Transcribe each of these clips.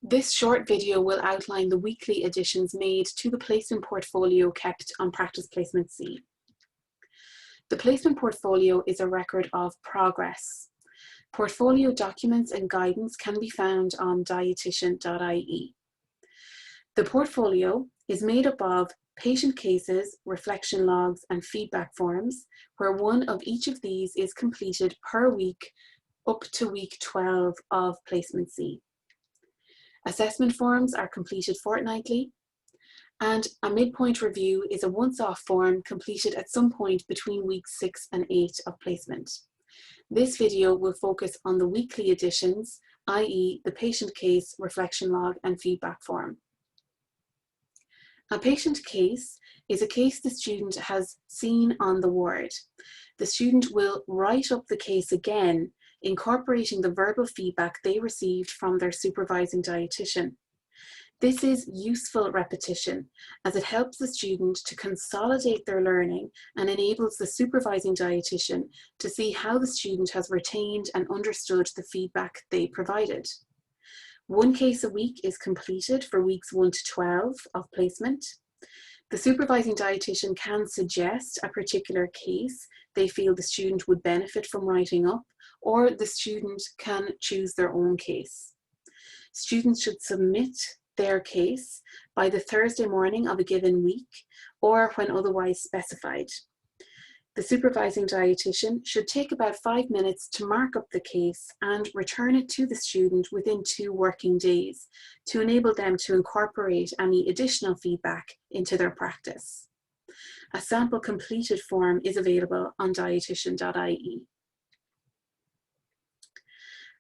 This short video will outline the weekly additions made to the placement portfolio kept on Practice Placement C. The placement portfolio is a record of progress. Portfolio documents and guidance can be found on dietitian.ie. The portfolio is made up of patient cases, reflection logs, and feedback forms, where one of each of these is completed per week up to week 12 of Placement C. Assessment forms are completed fortnightly, and a midpoint review is a once-off form completed at some point between weeks 6 and 8 of placement. This video will focus on the weekly additions, i.e. the patient case, reflection log, and feedback form. A patient case is a case the student has seen on the ward. The student will write up the case again, incorporating the verbal feedback they received from their supervising dietitian. This is useful repetition as it helps the student to consolidate their learning and enables the supervising dietitian to see how the student has retained and understood the feedback they provided. One case a week is completed for weeks 1 to 12 of placement. The supervising dietitian can suggest a particular case they feel the student would benefit from writing up, or the student can choose their own case. Students should submit their case by the Thursday morning of a given week, or when otherwise specified. The supervising dietitian should take about 5 minutes to mark up the case and return it to the student within 2 working days to enable them to incorporate any additional feedback into their practice. A sample completed form is available on dietitian.ie.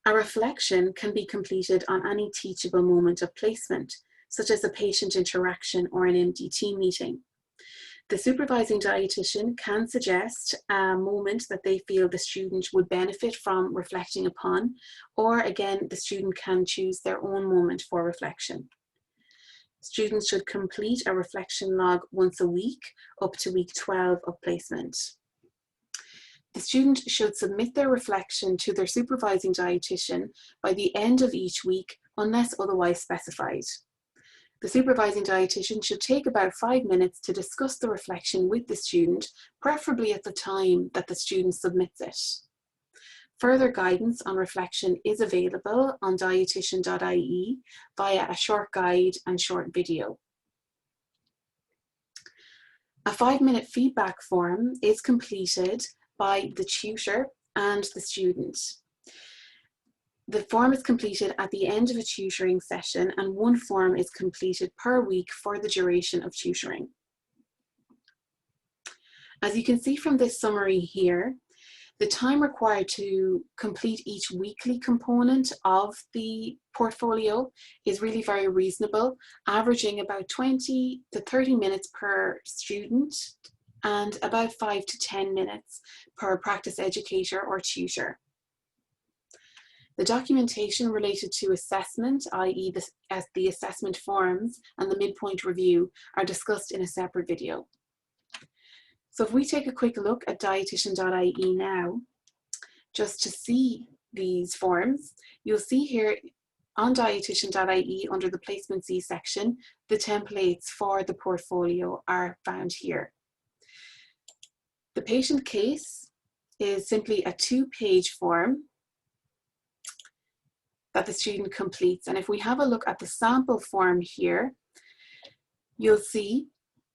A reflection can be completed on any teachable moment of placement, such as a patient interaction or an MDT meeting. The supervising dietitian can suggest a moment that they feel the student would benefit from reflecting upon, or again, the student can choose their own moment for reflection. Students should complete a reflection log once a week up to week 12 of placement. The student should submit their reflection to their supervising dietitian by the end of each week, unless otherwise specified. The supervising dietitian should take about 5 minutes to discuss the reflection with the student, preferably at the time that the student submits it. Further guidance on reflection is available on dietitian.ie via a short guide and short video. A 5-minute feedback form is completed by the tutor and the student. The form is completed at the end of a tutoring session, and 1 form is completed per week for the duration of tutoring. As you can see from this summary here, the time required to complete each weekly component of the portfolio is really very reasonable, averaging about 20 to 30 minutes per student and about 5 to 10 minutes per practice educator or tutor. The documentation related to assessment, i.e. the assessment forms and the midpoint review, are discussed in a separate video. So if we take a quick look at dietitian.ie now, just to see these forms, you'll see here on dietitian.ie under the Placement C section, the templates for the portfolio are found here. The patient case is simply a 2-page form that the student completes. And if we have a look at the sample form here, you'll see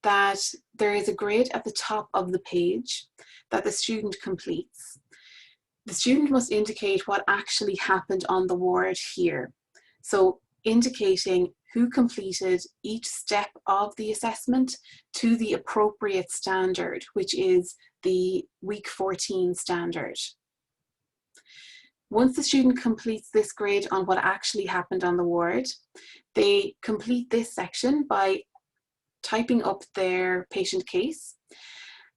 that there is a grid at the top of the page that the student completes. The student must indicate what actually happened on the ward here. So indicating who completed each step of the assessment to the appropriate standard, which is the week 14 standard. Once the student completes this grid on what actually happened on the ward, they complete this section by typing up their patient case,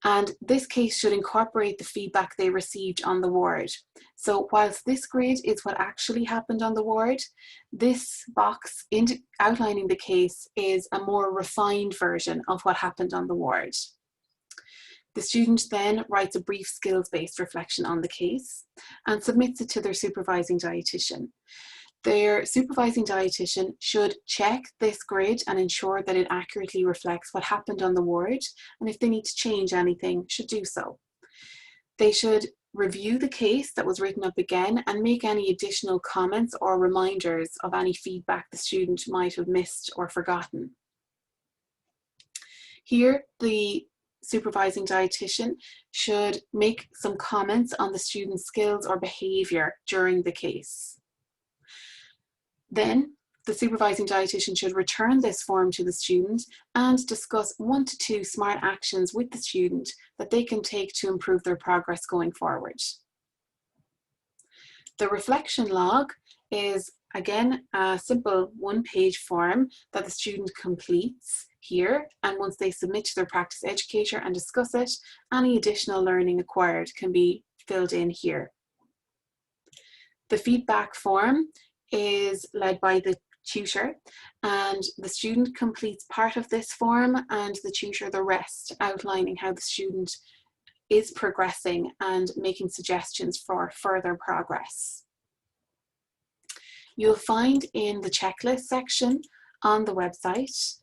and this case should incorporate the feedback they received on the ward. So whilst this grid is what actually happened on the ward, this box outlining the case is a more refined version of what happened on the ward. The student then writes a brief skills-based reflection on the case and submits it to their supervising dietitian. Their supervising dietitian should check this grid and ensure that it accurately reflects what happened on the ward, and if they need to change anything, should do so. They should review the case that was written up again and make any additional comments or reminders of any feedback the student might have missed or forgotten. Here, the supervising dietitian should make some comments on the student's skills or behaviour during the case. Then, the supervising dietitian should return this form to the student and discuss 1 to 2 smart actions with the student that they can take to improve their progress going forward. The reflection log is, again, a simple 1-page form that the student completes here, and once they submit to their practice educator and discuss it, any additional learning acquired can be filled in here. The feedback form is led by the tutor, and the student completes part of this form and the tutor the rest, outlining how the student is progressing and making suggestions for further progress. You'll find in the checklist section on the website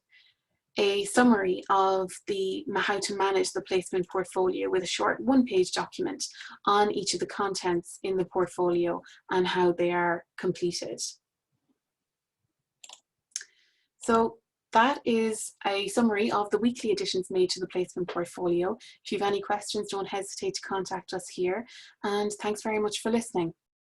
a summary of how to manage the placement portfolio with a short 1-page document on each of the contents in the portfolio and how they are completed. So that is a summary of the weekly additions made to the placement portfolio. If you have any questions, don't hesitate to contact us here, and thanks very much for listening.